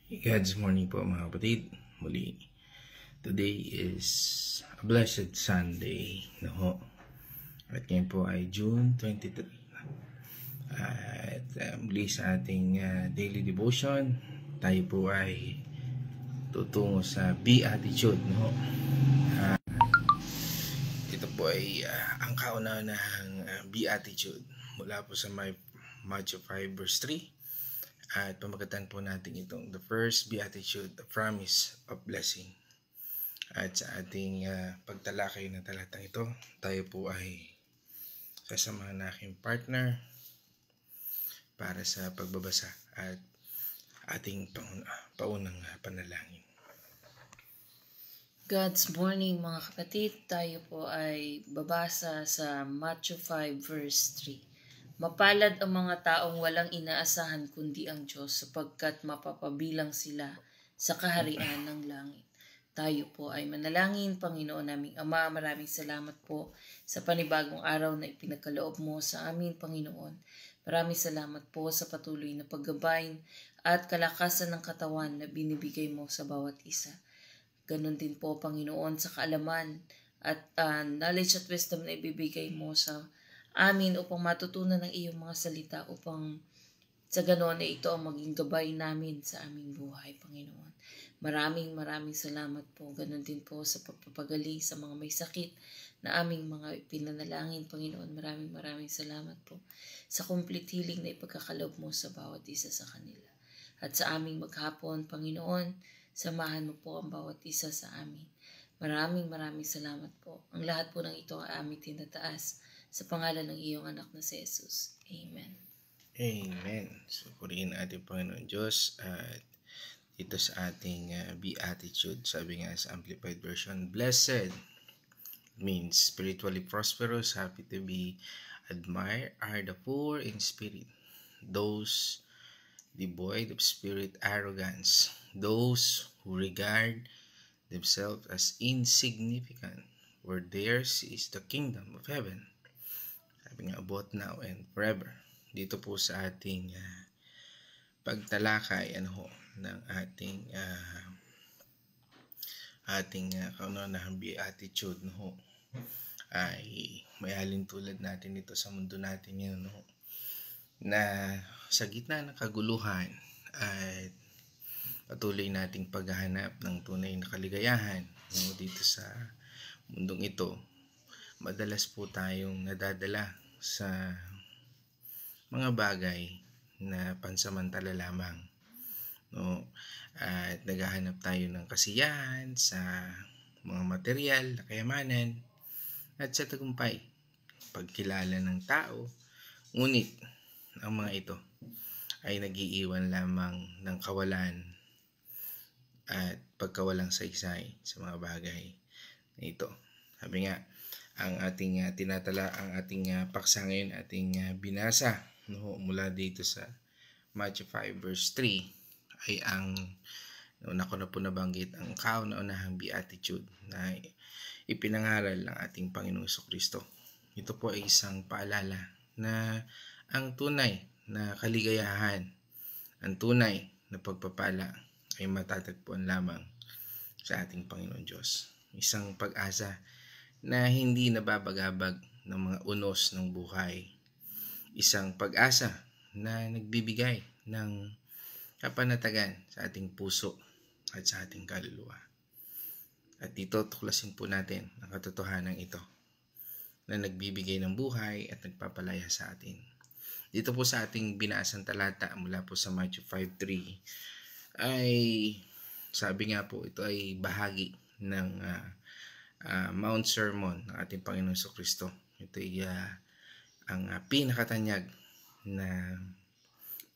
God's morning po mga kapatid. Muli, today is a blessed Sunday. No? At ngayon po ay June 23. At muli sa ating daily devotion, tayo po ay tutungo sa Beatitude. No? Ito po ay ang kauna-unahang Beatitude mula po sa Matthew 5 verse 3. At pamagatan po natin itong the first beatitude, the promise of blessing. At sa ating pagtalakay na talatang ito, tayo po ay sasamahan ng aking partner para sa pagbabasa at ating paunang panalangin. God's morning mga kapatid, tayo po ay babasa sa Matthew 5 verse 3. Mapalad ang mga taong walang inaasahan kundi ang Diyos sapagkat mapapabilang sila sa kaharian ng langit. Tayo po ay manalangin. Panginoon naming Ama, maraming salamat po sa panibagong araw na ipinagkaloob mo sa amin, Panginoon. Maraming salamat po sa patuloy na paggabay at kalakasan ng katawan na binibigay mo sa bawat isa. Ganon din po, Panginoon, sa kaalaman at knowledge at wisdom na ibibigay mo sa amin upang matutunan ng iyong mga salita upang sa ganon ay ito ang maging gabay namin sa aming buhay, Panginoon. Maraming salamat po. Ganon din po sa pagpapagaling sa mga may sakit na aming mga pinanalangin, Panginoon. Maraming salamat po sa complete healing na ipagkakaloob mo sa bawat isa sa kanila. At sa aming maghapon, Panginoon, samahan mo po ang bawat isa sa amin. Maraming salamat po. Ang lahat po ng ito ay aming tinataas sa pangalan ng iyong anak na si Jesus. Amen. Amen. So, purihin ating Panginoon Diyos at dito sa ating Beatitude, sabi nga sa Amplified Version, blessed means spiritually prosperous, happy to be admired are the poor in spirit, those devoid of spirit arrogance, those who regard themselves as insignificant, for theirs is the kingdom of heaven. Sabi nga, both now and forever. Dito po sa ating pagtalakay ng ating kaunahang beatitude ay may halin tulad natin dito sa mundo natin ngayon na sa gitna ng kaguluhan at patuloy nating paghahanap ng tunay na kaligayahan dito sa mundong ito. Madalas po tayong nadadala sa mga bagay na pansamantala lamang. At naghahanap tayo ng kasiyahan sa mga material na kayamanan at sa tagumpay, pagkilala ng tao. Ngunit ang mga ito ay nag-iiwan lamang ng kawalan at pagkawalang saysay sa mga bagay na ito. Sabi nga, ang ating paksa ngayon, ating binasa mula dito sa Matthew 5 verse 3 ay ang una ko na po nabanggit, ang kauna-unahang beatitude na ipinangaral ng ating Panginoong Jesucristo. Ito po ay isang paalala na ang tunay na kaligayahan, ang tunay na pagpapala ay matatagpuan lamang sa ating Panginoon Diyos. Isang pag-asa na hindi nababagabag ng mga unos ng buhay. Isang pag-asa na nagbibigay ng kapanatagan sa ating puso at sa ating kaluluwa. At dito tuklasin po natin ang katotohanan ito na nagbibigay ng buhay at nagpapalaya sa atin. Dito po sa ating binasang talata mula po sa Matthew 5:3 ay sabi nga po ito ay bahagi ng Mount Sermon ng ating Panginoon Jesucristo. Ito ay ang pinakatanyag na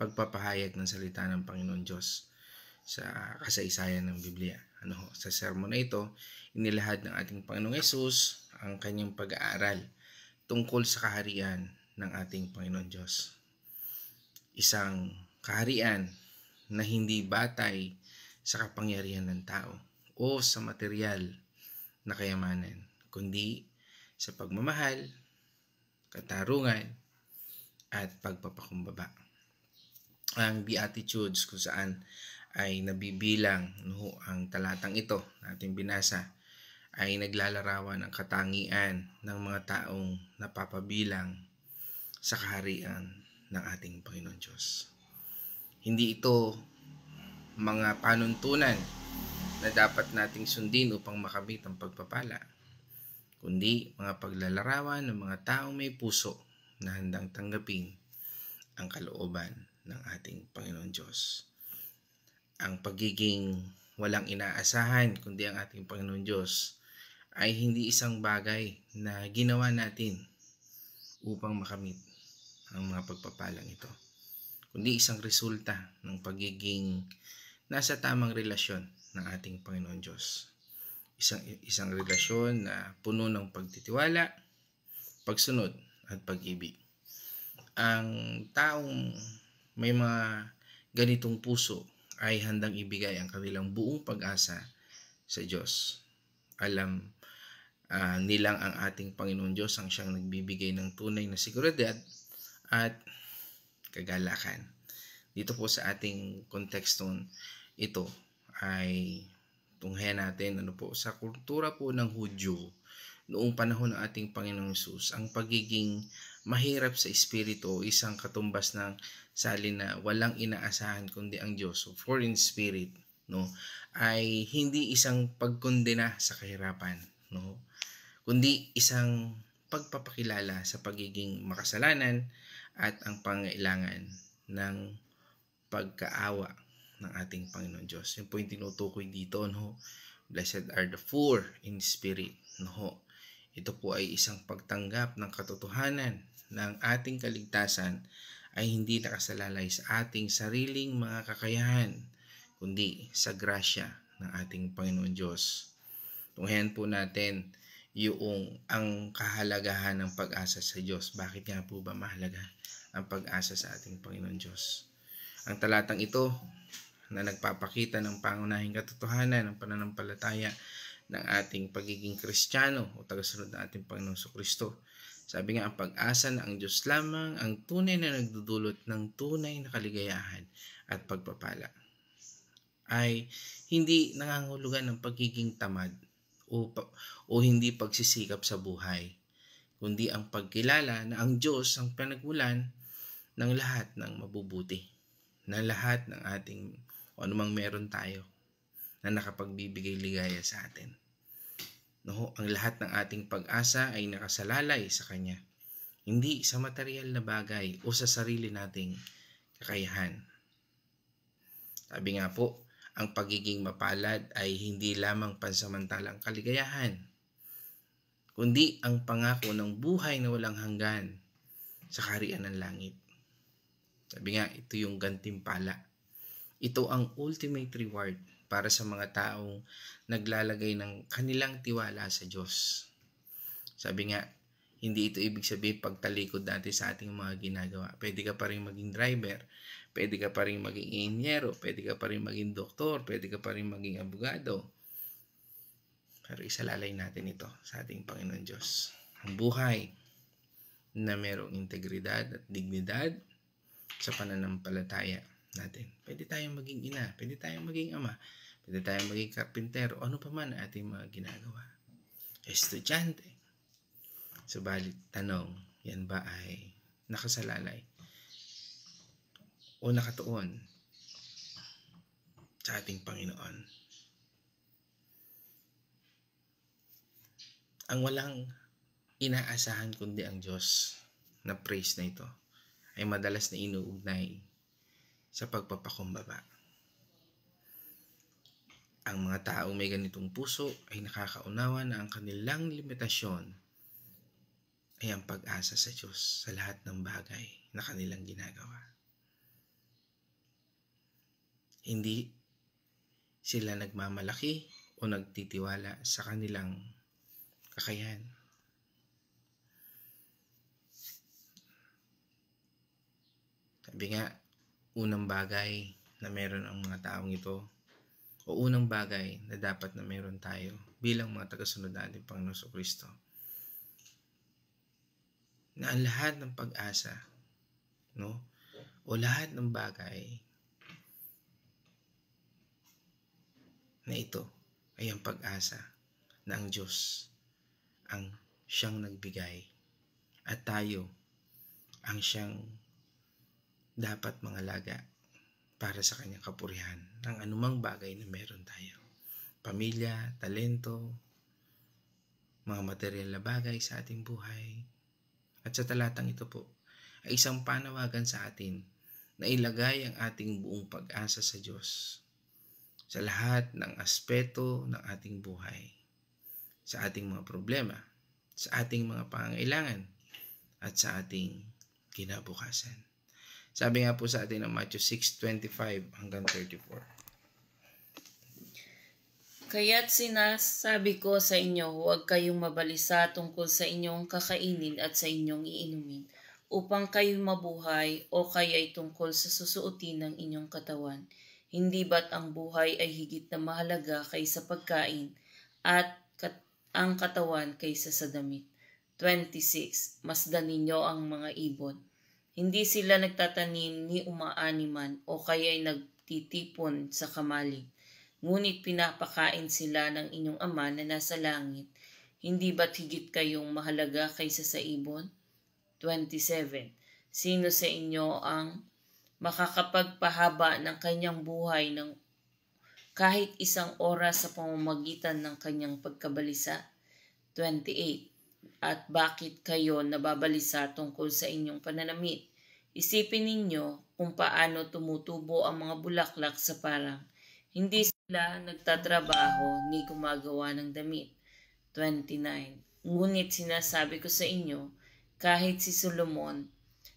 pagpapahayag ng salita ng Panginoon Diyos sa kasaysayan ng Biblia. Sa sermon na ito, inilahad ng ating Panginoong Hesus ang kanyang pag-aaral tungkol sa kaharian ng ating Panginoon Diyos. Isang kaharian na hindi batay sa kapangyarihan ng tao o sa material na kayamanan, kundi sa pagmamahal, katarungan, at pagpapakumbaba. Ang Beatitudes kung saan ay nabibilang, no, ang talatang ito na ating binasa ay naglalarawan ng katangian ng mga taong napapabilang sa kaharian ng ating Panginoon Diyos. Hindi ito mga panuntunan na dapat nating sundin upang makamit ang pagpapala, kundi mga paglalarawan ng mga taong may puso na handang tanggapin ang kalooban ng ating Panginoon Diyos. Ang pagiging walang inaasahan kundi ang ating Panginoon Diyos ay hindi isang bagay na ginawa natin upang makamit ang mga pagpapalang ito, kundi isang resulta ng pagiging nasa tamang relasyon ng ating Panginoon Diyos. Isang relasyon na puno ng pagtitiwala, pagsunod at pag-ibig. Ang taong may mga ganitong puso ay handang ibigay ang kanilang buong pag-asa sa Diyos. Alam nilang ang ating Panginoon Diyos ang siyang nagbibigay ng tunay na seguridad at kagalakan. Dito po sa ating kontekstong ito ay tunghayan natin sa kultura po ng Hudyo noong panahon ng ating Panginoong Hesus, ang pagiging mahirap sa espiritu, isang katumbas ng salin na walang inaasahan kundi ang Diyos, so foreign spirit, no, ay hindi isang pagkondena sa kahirapan, no, kundi isang pagpapakilala sa pagiging makasalanan at ang pangailangan ng pagkaawa ng ating Panginoon Diyos. Yung po yung tinutukoy dito, no? Blessed are the poor in spirit, no? Ito po ay isang pagtanggap ng katotohanan ng ating kaligtasan ay hindi nakasalalay sa ating sariling mga kakayahan, kundi sa grasya ng ating Panginoon Diyos. Tunghayan po natin yung ang kahalagahan ng pag-asa sa Diyos. Bakit nga po ba mahalaga ang pag-asa sa ating Panginoon Diyos? Ang talatang ito na nagpapakita ng pangunahing katotohanan ng pananampalataya ng ating pagiging Kristiyano o tagasunod ng ating Panginoong Kristo. Sabi nga, ang pag-asa na ang Diyos lamang ang tunay na nagdudulot ng tunay na kaligayahan at pagpapala ay hindi nangangahulugan ng pagiging tamad o hindi pagsisikap sa buhay, kundi ang pagkilala na ang Diyos ang pinagmulan ng lahat ng mabubuti, na lahat ng ating o anumang meron tayo na nakapagbibigay ligaya sa atin. No, ang lahat ng ating pag-asa ay nakasalalay sa Kanya, hindi sa material na bagay o sa sarili nating kakayahan. Sabi nga po, ang pagiging mapalad ay hindi lamang pansamantalang kaligayahan, kundi ang pangako ng buhay na walang hanggan sa kaharian ng langit. Sabi nga, ito yung gantimpala. Ito ang ultimate reward para sa mga taong naglalagay ng kanilang tiwala sa Diyos. Sabi nga, hindi ito ibig sabihin pagtalikod natin sa ating mga ginagawa. Pwede ka pa rin maging driver, pwede ka pa rin maging inhenyero, pwede ka pa rin maging doktor, pwede ka pa rin maging abogado. Pero isalalay natin ito sa ating Panginoon Diyos. Ang buhay na merong integridad at dignidad sa pananampalataya natin. Pwede tayong maging ina, pwede tayong maging ama, pwede tayong maging karpintero, ano pa man ang ating mga ginagawa. Estudyante. Subalit, tanong, yan ba ay nakasalalay o nakatuon sa ating Panginoon? Ang walang inaasahan kundi ang Diyos na praise na ito ay madalas na inuugnay sa pagpapakumbaba. Ang mga taong may ganitong puso ay nakakaunawa na ang kanilang limitasyon ay ang pag-asa sa Diyos sa lahat ng bagay na kanilang ginagawa. Hindi sila nagmamalaki o nagtitiwala sa kanilang kakayahan. Sabi nga, unang bagay na meron ang mga taong ito o unang bagay na dapat na meron tayo bilang mga tagasunod natin Panginoon Kristo, na ang lahat ng pag-asa, no, o lahat ng bagay na ito ay ang pag-asa na ang Diyos ang siyang nagbigay at tayo ang siyang dapat mangalaga para sa kanyang kapurihan ng anumang bagay na meron tayo. Pamilya, talento, mga material na bagay sa ating buhay. At sa talatang ito po ay isang panawagan sa atin na ilagay ang ating buong pag-asa sa Diyos sa lahat ng aspeto ng ating buhay, sa ating mga problema, sa ating mga pangangailangan, at sa ating kinabukasan. Sabi nga po sa atin ng Matthew 6:25 hanggang 34. Kaya't sinasabi ko sa inyo, huwag kayong mabalisa tungkol sa inyong kakainin at sa inyong iinumin, upang kayo mabuhay o kaya'y tungkol sa susuotin ng inyong katawan. Hindi ba't ang buhay ay higit na mahalaga kaysa pagkain at ang katawan kaysa sa damit? 26. Masdan ninyo ang mga ibon. Hindi sila nagtatanim ni umaaniman o kaya'y nagtitipon sa kamalig. Ngunit pinapakain sila ng inyong Ama na nasa langit. Hindi ba't higit kayong mahalaga kaysa sa ibon? 27. Sino sa inyo ang makakapagpahaba ng kanyang buhay ng kahit isang oras sa pamamagitan ng kanyang pagkabalisa? 28. At bakit kayo nababalisa tungkol sa inyong pananamit? Isipin ninyo kung paano tumutubo ang mga bulaklak sa parang. Hindi sila nagtatrabaho ni gumagawa ng damit. 29. Ngunit sinasabi ko sa inyo, kahit si Solomon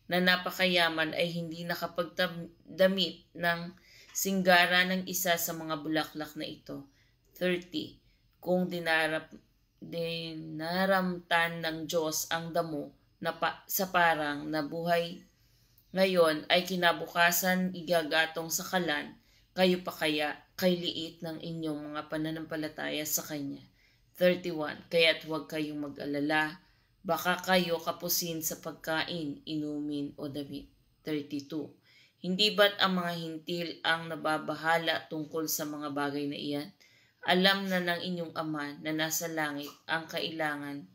na napakayaman ay hindi nakapagdamit ng singgara ng isa sa mga bulaklak na ito. 30. Kung dinaramtan ng Diyos ang damo na sa parang na buhay ngayon ay kinabukasan igagatong sa kalan, kayo pa kaya kay liit ng inyong mga pananampalataya sa Kanya. 31. Kaya't huwag kayong mag-alala, baka kayo kapusin sa pagkain, inumin o damit. 32. Hindi ba't ang mga hintil ang nababahala tungkol sa mga bagay na iyan? Alam na ng inyong Ama na nasa langit ang kailangan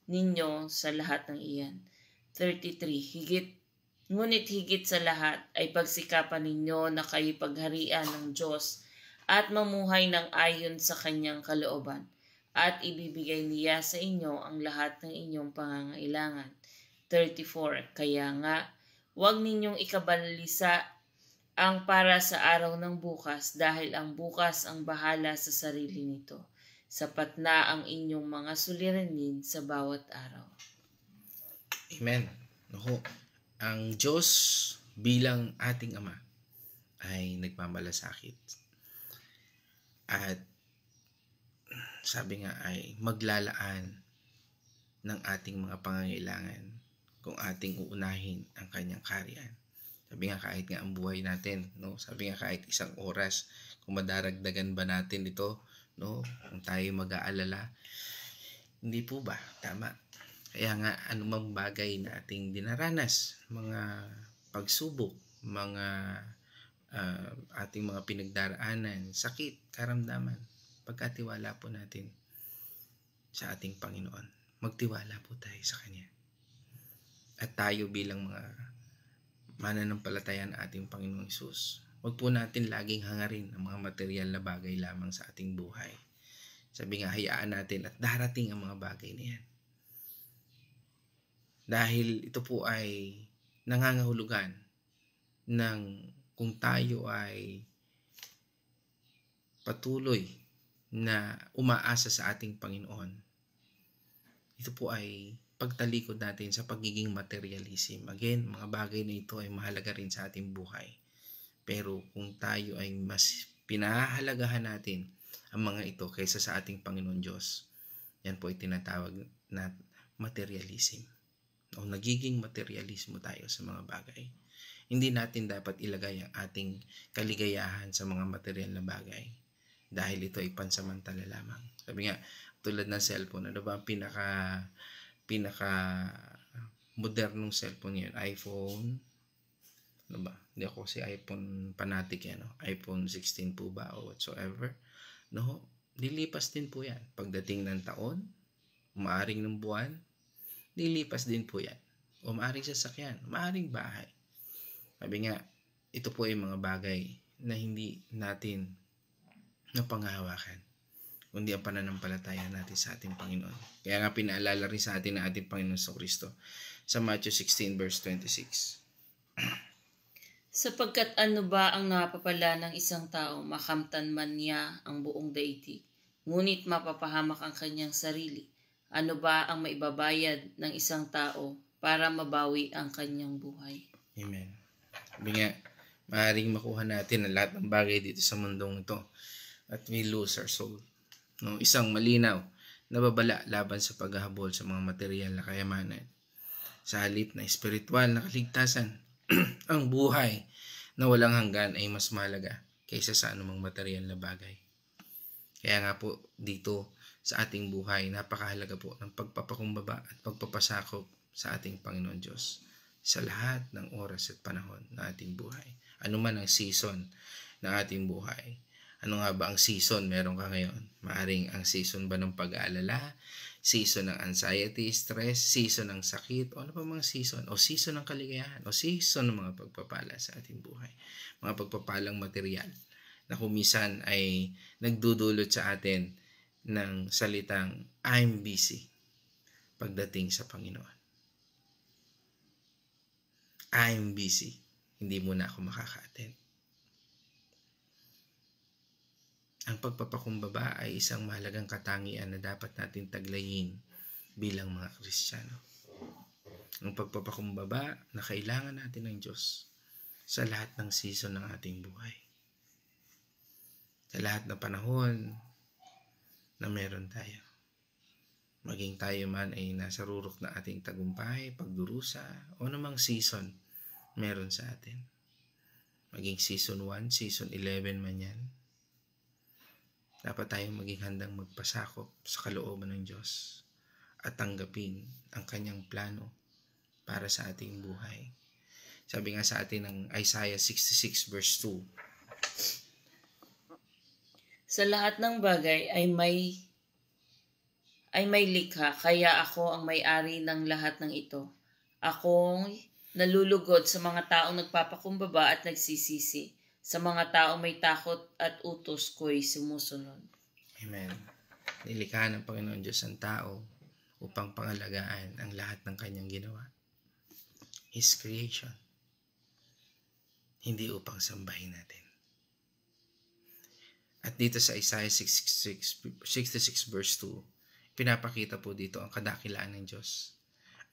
ninyo sa lahat ng iyan. 33. Ngunit higit sa lahat ay pagsikapan ninyo na kayo pagharian ng Diyos at mamuhay ng ayon sa Kanyang kalooban, at ibibigay niya sa inyo ang lahat ng inyong pangangailangan. 34. Kaya nga, huwag ninyong ikabalisa ang para sa araw ng bukas, dahil ang bukas ang bahala sa sarili nito. Sapat na ang inyong mga suliranin sa bawat araw. Amen. Naku, ang Diyos bilang ating Ama ay nagmamalasakit. At sabi nga ay maglalaan ng ating mga pangangailangan kung ating uunahin ang kanyang kaharian. Sabi nga kahit nga ang buhay natin, no? Sabi nga kahit isang oras, kung madaragdagan ba natin ito, no? Kung tayo mag-aalala, hindi po ba? Tama. Kaya nga anumang bagay na ating dinaranas, mga pagsubok, mga ating mga pinagdaraanan, sakit, karamdaman, pagkatiwala po natin sa ating Panginoon. Magtiwala po tayo sa Kanya. At tayo bilang mga mananampalataya ng ating Panginoong Hesus, huwag po natin laging hangarin ang mga material na bagay lamang sa ating buhay. Sabi nga, hayaan natin at darating ang mga bagay na yan. Dahil ito po ay nangangahulugan ng kung tayo ay patuloy na umaasa sa ating Panginoon, ito po ay pagtalikod natin sa pagiging materialism. Again, mga bagay na ito ay mahalaga rin sa ating buhay. Pero kung tayo ay mas pinahahalagahan natin ang mga ito kaysa sa ating Panginoon Diyos, yan po ay tinatawag na materialism. O nagiging materialismo tayo sa mga bagay. Hindi natin dapat ilagay ang ating kaligayahan sa mga material na bagay dahil ito ay pansamantala lamang. Sabi nga, tulad ng cellphone, ano ba ang pinaka modernong cellphone ngayon? iPhone, ano ba? Hindi ako si iPhone fanatic yan, no? iPhone 16 po ba o whatsoever. no? Lilipas din po yan. Pagdating ng taon, umaaring ng buwan, lilipas din po yan. O maaring sasakyan, maaring bahay. Sabi nga, ito po ay mga bagay na hindi natin napanghahawakan, kundi ang pananampalataya natin sa ating Panginoon. Kaya nga pinaalala rin sa atin ng ating Panginoon sa Kristo sa Matthew 16 verse 26. Sapagkat ano ba ang napapala ng isang tao makamtan man niya ang buong daigdig, ngunit mapapahamak ang kanyang sarili? Ano ba ang maibabayad ng isang tao para mabawi ang kanyang buhay? Amen. Sabi nga, maaaring makuha natin ang lahat ng bagay dito sa mundong ito at we lose our soul. No, isang malinaw na babala laban sa paghahabol sa mga material na kayamanan. Sa halip na espiritual na kaligtasan, ang buhay na walang hanggan ay mas mahalaga kaysa sa anumang material na bagay. Kaya nga po dito sa ating buhay, napakahalaga po ng pagpapakumbaba at pagpapasakop sa ating Panginoon Diyos sa lahat ng oras at panahon ng ating buhay. Ano man ang season ng ating buhay. Ano nga ba ang season meron ka ngayon? Maaring ang season ba ng pag-aalala, season ng anxiety, stress, season ng sakit, o ano pa mga season, o season ng kaligayahan, o season ng mga pagpapala sa ating buhay. Mga pagpapalang material na kumisan ay nagdudulot sa atin ng salitang I'm busy pagdating sa Panginoon. I'm busy. Hindi muna ako makaka-attend. Ang pagpapakumbaba ay isang mahalagang katangian na dapat natin taglayin bilang mga Kristiyano. Ang pagpapakumbaba na kailangan natin ng Diyos sa lahat ng season ng ating buhay. Sa lahat ng panahon na meron tayo. Maging tayo man ay nasa rurok na ating tagumpay, pagdurusa, o namang season meron sa atin. Maging season 1, season 11 man yan. Dapat tayong maging handang magpasakop sa kalooban ng Diyos at tanggapin ang kanyang plano para sa ating buhay. Sabi nga sa atin ng Isaiah 66 verse 2. Sa lahat ng bagay ay may likha, kaya ako ang may-ari ng lahat ng ito. Akong nalulugod sa mga taong nagpapakumbaba at nagsisisi. Sa mga taong may takot at utos ko'y sumusunod. Amen. Nilikha ng Panginoon Diyos ang tao upang pangalagaan ang lahat ng kanyang ginawa. His creation. Hindi upang sambahin natin. At dito sa Isaiah 66 verse 2, pinapakita po dito ang kadakilaan ng Diyos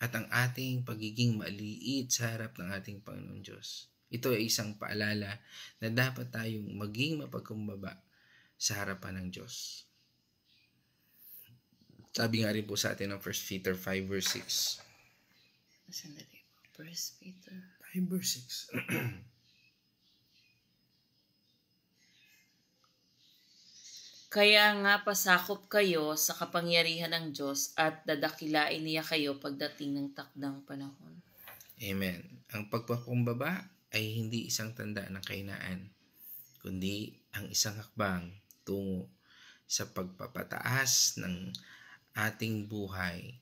at ang ating pagiging maliit sa harap ng ating Panginoon Diyos. Ito ay isang paalala na dapat tayong maging mapagkumbaba sa harapan ng Diyos. Sabi nga rin po sa atin ng 1 Peter 5 verse 6. Sandali po. 1 Peter 5 verse 6. Kaya nga pasakop kayo sa kapangyarihan ng Diyos at dadakilain niya kayo pagdating ng takdang panahon. Amen. Ang pagpakumbaba ay hindi isang tanda ng kahinaan, kundi ang isang hakbang tungo sa pagpapataas ng ating buhay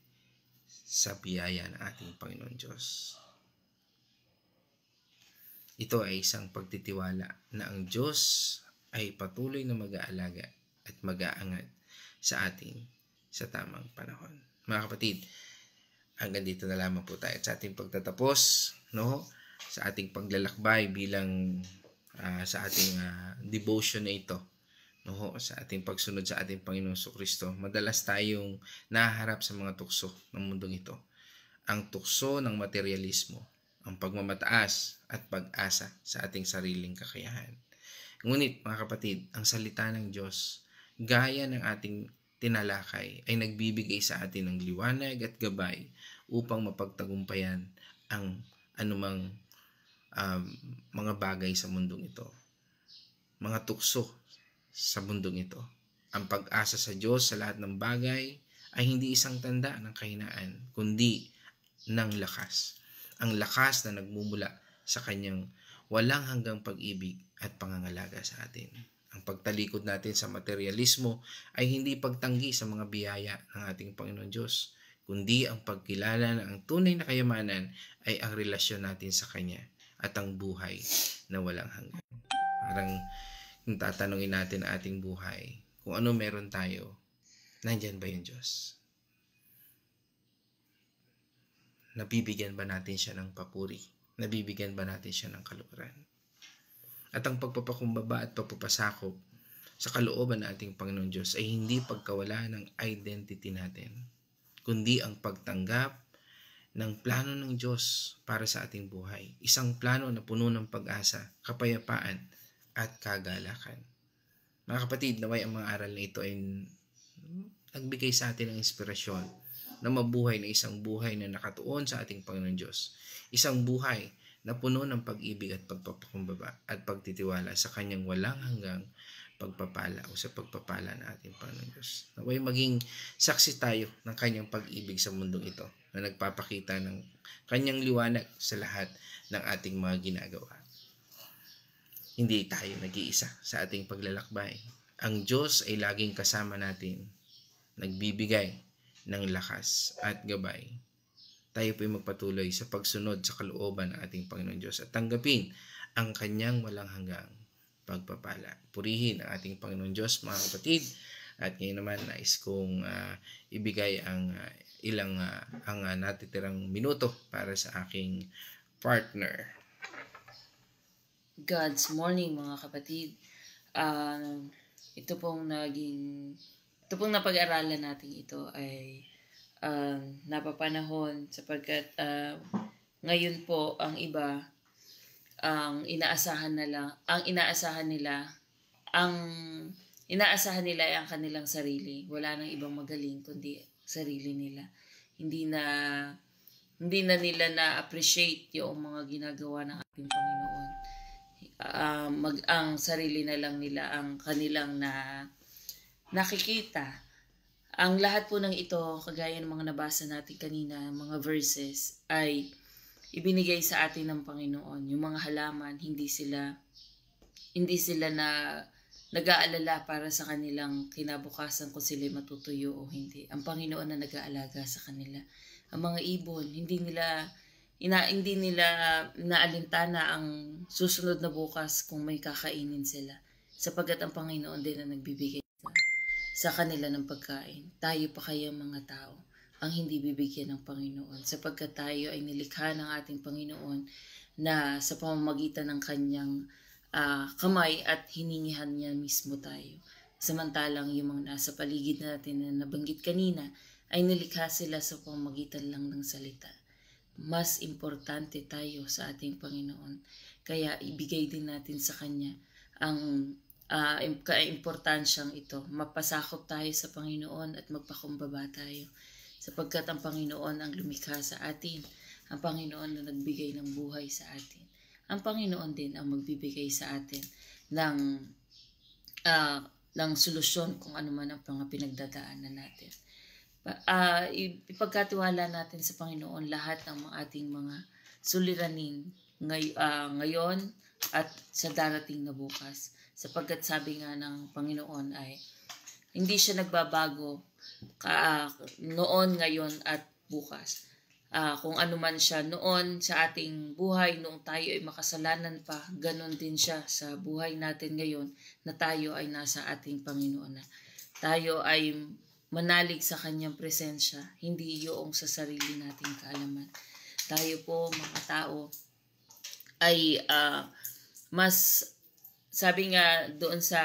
sa biyaya ng ating Panginoon Diyos. Ito ay isang pagtitiwala na ang Diyos ay patuloy na mag-aalaga at mag-aangat sa atin sa tamang panahon. Mga kapatid, hanggang dito na lamang po tayo sa ating pagtatapos, no? Sa ating paglalakbay bilang sa ating devotion na ito, no? Sa ating pagsunod sa ating Panginoong Kristo. Madalas tayong nahaharap sa mga tukso ng mundong ito. Ang tukso ng materialismo, ang pagmamataas at pag-asa sa ating sariling kakayahan. Ngunit mga kapatid, ang salita ng Diyos, gaya ng ating tinalakay, ay nagbibigay sa atin ng liwanag at gabay upang mapagtagumpayan ang anumang mga bagay sa mundong ito. Mga tukso sa mundong ito. Ang pag-asa sa Diyos sa lahat ng bagay ay hindi isang tanda ng kahinaan, kundi ng lakas. Ang lakas na nagmumula sa kanyang walang hanggang pag-ibig at pangangalaga sa atin. Ang pagtalikod natin sa materialismo ay hindi pagtanggi sa mga biyaya ng ating Panginoon Diyos, kundi ang pagkilala na ang tunay na kayamanan ay ang relasyon natin sa Kanya at ang buhay na walang hanggan. Parang kung tatanungin natin ang ating buhay, kung ano meron tayo, nandyan ba yung Diyos? Nabibigyan ba natin siya ng papuri? Nabibigyan ba natin siya ng kalukuran? At ang pagpapakumbaba at pagpapasakop sa kalooban ng ating Panginoon Diyos ay hindi pagkawala ng identity natin, kundi ang pagtanggap ng plano ng Diyos para sa ating buhay. Isang plano na puno ng pag-asa, kapayapaan, at kagalakan. Mga kapatid, naway ang mga aral na ito ay nagbigay sa atin ng inspirasyon na mabuhay na isang buhay na nakatuon sa ating Panginoon Diyos. Isang buhay na puno ng pag-ibig at pagpapakumbaba at pagtitiwala sa Kanyang walang hanggang pagpapala o sa pagpapala ng ating Panginoon Diyos. Naway maging saksi tayo ng Kanyang pag-ibig sa mundong ito na nagpapakita ng Kanyang liwanag sa lahat ng ating mga ginagawa. Hindi tayo nag-iisa sa ating paglalakbay. Ang Diyos ay laging kasama natin, nagbibigay ng lakas at gabay. Tayo po'y magpatuloy sa pagsunod sa kalooban ng ating Panginoon Diyos at tanggapin ang Kanyang walang hanggang pagpapala. Purihin ang ating Panginoon Diyos, mga kapatid. At ngayon naman, nais kong ibigay ang ang natitirang minuto para sa aking partner. God's morning, mga kapatid. Ito pong napag-aralan natin ito ay napapanahon sapagkat ngayon po ang iba ang inaasahan nila ay ang kanilang sarili. Wala nang ibang magaling kundi sarili nila. Hindi na nila na-appreciate yung mga ginagawa ng ating Panginoon. Ang sarili na lang nila ang kanilang nakikita. Ang lahat po ng ito, kagaya ng mga nabasa natin kanina, mga verses, ay ibinigay sa atin ng Panginoon. Yung mga halaman, hindi sila nag-aalala para sa kanilang kinabukasan kung sila matutuyo o hindi. Ang Panginoon na nag-aalaga sa kanila. Ang mga ibon, hindi nila naalintana ang susunod na bukas kung may kakainin sila. Sapagkat ang Panginoon din na nagbibigay sa kanila ng pagkain. Tayo pa kaya mga tao ang hindi bibigyan ng Panginoon. Sapagkat tayo ay nilikha ng ating Panginoon na sa pamamagitan ng Kanyang kamay at hiningihan niya mismo tayo. Samantalang yung mga nasa paligid natin na nabanggit kanina ay nilikha sila sa pamamagitan lang ng salita. Mas importante tayo sa ating Panginoon. Kaya ibigay din natin sa Kanya ang kaimportansyang ito. Mapasakop tayo sa Panginoon at magpakumbaba tayo. Sapagkat ang Panginoon ang lumikha sa atin. Ang Panginoon na nagbigay ng buhay sa atin. Ang Panginoon din ang magbibigay sa atin ng solusyon kung ano man ang mga pinagdadaanan natin. Ipagkatiwala natin sa Panginoon lahat ng ating mga suliranin ngayon at sa darating na bukas. Sapagkat sabi nga ng Panginoon ay hindi siya nagbabago noon, ngayon at bukas. Kung ano man siya noon sa ating buhay, noong tayo ay makasalanan pa, ganon din siya sa buhay natin ngayon na tayo ay nasa ating Panginoon na. Tayo ay manalig sa Kanyang presensya, hindi yung sa sarili nating kaalaman. Tayo po, mga tao, ay mas, sabi nga doon sa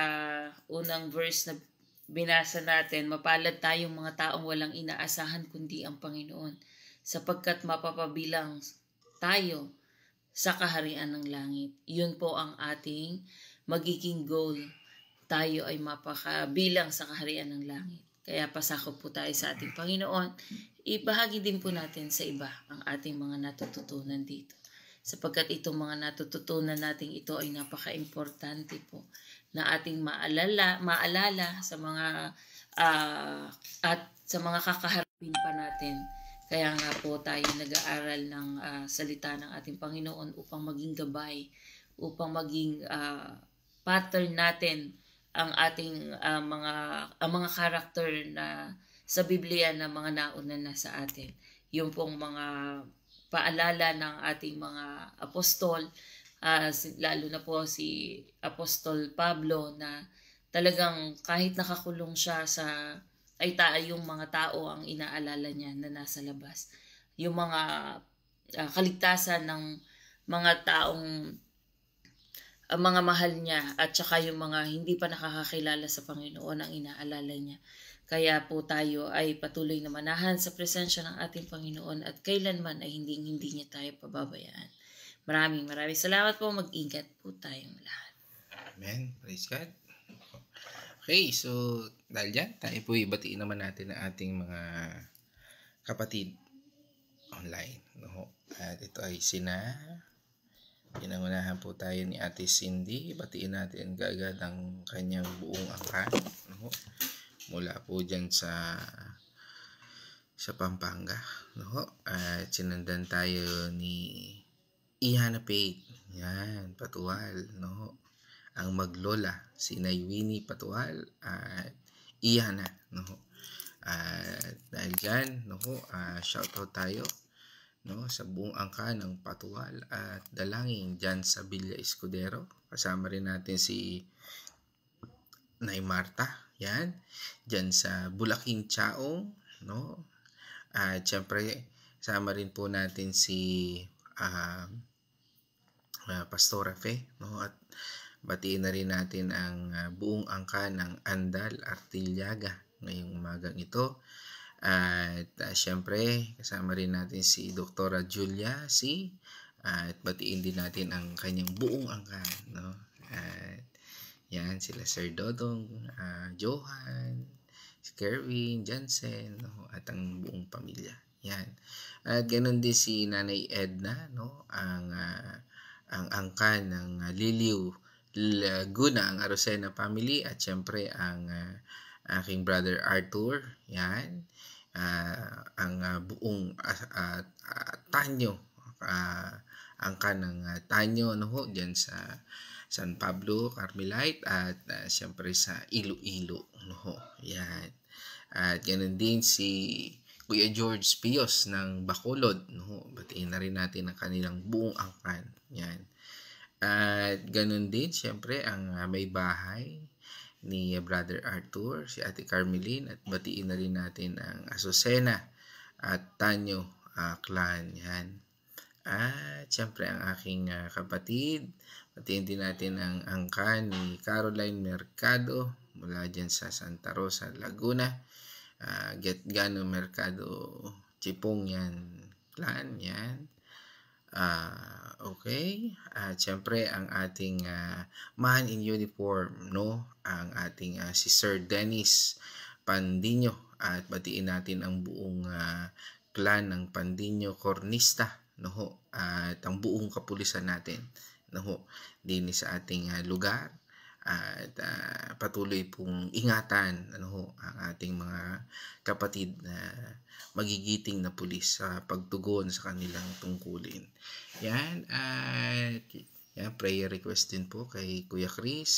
unang verse na binasa natin, mapalad tayong mga taong walang inaasahan kundi ang Panginoon, sapagkat mapapabilang tayo sa kaharian ng langit. Yun po ang ating magiging goal. Tayo ay mapakabilang sa kaharian ng langit. Kaya pasakop po tayo sa ating Panginoon. Ibahagi din po natin sa iba ang ating mga natututunan dito. Sapagkat itong mga natututunan natin ito ay napaka-importante po na ating maalala sa mga at sa mga kakaharapin pa natin. Kaya nga po tayo nag-aaral ng salita ng ating Panginoon upang maging gabay, upang maging pattern natin ang ating mga character na sa Biblia na mga nauna na sa atin. Yung pong mga paalala ng ating mga apostol, lalo na po si Apostol Pablo, na talagang kahit nakakulong siya yung mga tao ang inaalala niya na nasa labas. Yung mga kaligtasan ng mga taong mga mahal niya, at saka yung mga hindi pa nakakakilala sa Panginoon ang inaalala niya. Kaya po tayo ay patuloy na manahan sa presensya ng ating Panginoon at kailanman ay hindi niya tayo pababayaan. Maraming salamat po. Mag-ingat po tayong lahat. Amen. Praise God. Okay, so dahil dyan, tayo po ibatiin naman natin ang ating mga kapatid online. No? At ito ay pinangunahan po tayo ni Ate Cindy. Batiin natin kaagad ang kanyang buong angkan. No? Mula po dyan sa Pampanga. No? At sinundan tayo ni Ihana Faith. Yan, Patual. No? Ang maglola, si Naywini Patual at Ihana. No? At dahil dyan, no? Shoutout tayo, no, sa buong angka ng Patual at dalangin dyan sa Villa Escudero. Kasama rin natin si Nay Marta, yan, dyan sa Bulaking Chaong, no, at syempre kasama rin po natin si Pastora Fe, no, at batiin na rin natin ang buong angka ng Andal Artillaga ngayong umagang ito. At syempre, kasama rin natin si Dr. Julia C. At batiin din natin ang kanyang buong angkan. No? At yan, sila Sir Dodong, Johan, si Kerwin, Jansen, no? At ang buong pamilya. Yan. At ganoon din si Nanay Edna, no? Ang angkan ng Liliw Laguna, ang Arosena family, at syempre ang aking brother Arthur, yan, ang buong Tanyo, angkan ng Tanyo, no, dyan sa San Pablo Carmelite, at syempre sa Iloilo, no, yan. At ganoon din si Kuya George Pios ng Bacolod, no, batiin na rin natin ang kanilang buong angkan, yan. At ganun din, syempre, ang may bahay ni Brother Arthur, si Ate Carmeline, at batiin na rin natin ang Azucena at Tanyo clan. Yan. At syempre, ang aking kapatid, batiin din natin ang angkan ni Caroline Mercado mula dyan sa Santa Rosa, Laguna. Getgano Mercado Chipong yan clan. Yan. Okay. At syempre ang ating man in uniform, no? Ang ating si Sir Dennis Pandinyo, at batiin natin ang buong clan ng Pandinyo Cornista, no? At ang buong kapulisan natin, no? Din sa ating lugar. At patuloy pong ingatan, ano, ang ating mga kapatid na magigiting na pulis sa pagtugon sa kanilang tungkulin. Yan. At yan, prayer request din po kay Kuya Chris.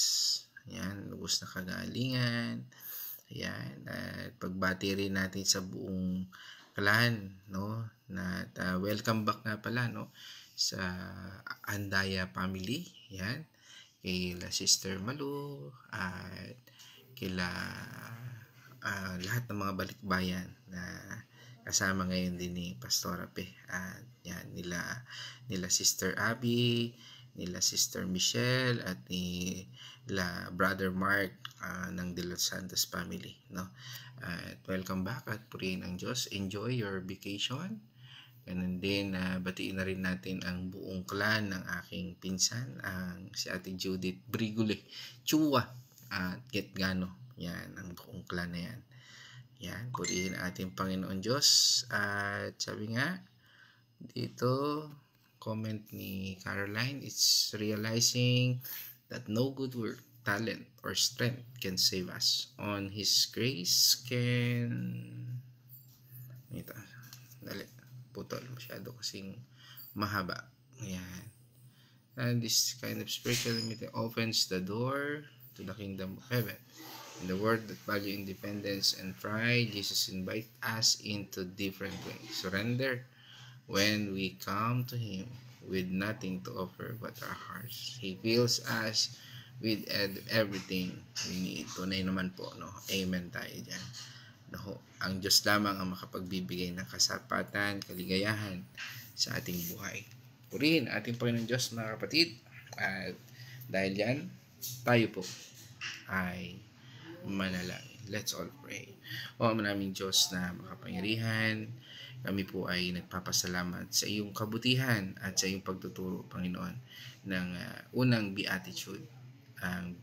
Yan, lubos na kagalingan. Yan. At pagbati rin natin sa buong clan, no, na welcome back nga pala, no, sa Andaya family. Yan, kila Sister Malu at kila lahat ng mga balikbayan na kasama ngayon din ni Pastora Pe. At yan, nila Sister Abby, nila Sister Michelle, at nila Brother Mark ng De Los Santos family, no? At welcome back at purihin ang Diyos. Enjoy your vacation. Ganun din, batiin na rin natin ang buong clan ng aking pinsan, ang si Ate Judith Brigule Chua at Getgano. Yan, ang buong clan na yan. Yan, purihin ang ating Panginoon Diyos. At sabi nga, dito, comment ni Caroline, it's realizing that no good work, talent, or strength can save us. On His grace can... Ito, dali. Putol, masyado kasing mahaba. Ayan. And this kind of spiritual limiting opens the door to the kingdom of heaven. In the world that value independence and pride, Jesus invites us into different ways. Surrender. When we come to Him with nothing to offer but our hearts, He fills us with everything we need. Tunay naman po, no? Amen tayo dyan. No, ang Diyos lamang ang makapagbibigay ng kasapatan, kaligayahan sa ating buhay. Purihin ating Panginoon Diyos, mga kapatid. At dahil yan, tayo po ay manalangin. Let's all pray. O maraming Diyos na makapangyarihan, kami po ay nagpapasalamat sa iyong kabutihan at sa iyong pagtuturo, Panginoon, ng unang beatitude.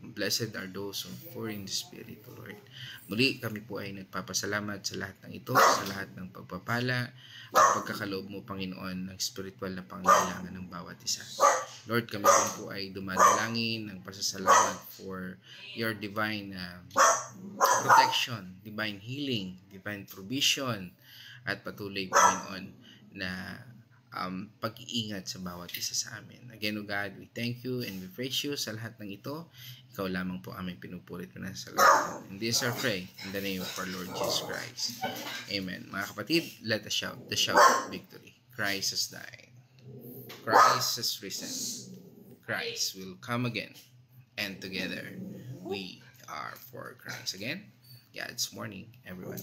Blessed are those who are poor in the Spirit, O Lord. Muli kami po ay nagpapasalamat sa lahat ng ito, sa lahat ng pagpapala at pagkakaloob mo, Panginoon, ng spiritual na pangangailangan ng bawat isa. Lord, kami rin po ay dumadalangin ng pasasalamat for your divine protection, divine healing, divine provision, at patuloy, Panginoon, na pag-iingat sa bawat isa sa amin. Again, O God, we thank you and we praise you sa lahat ng ito. Ikaw lamang po aming pinupurit na sa lahat. And this I pray in the name of our Lord Jesus Christ. Amen. Mga kapatid, let us shout the shout of victory. Christ has died. Christ has risen. Christ will come again. And together, we are for Christ. Again, God's morning, everyone.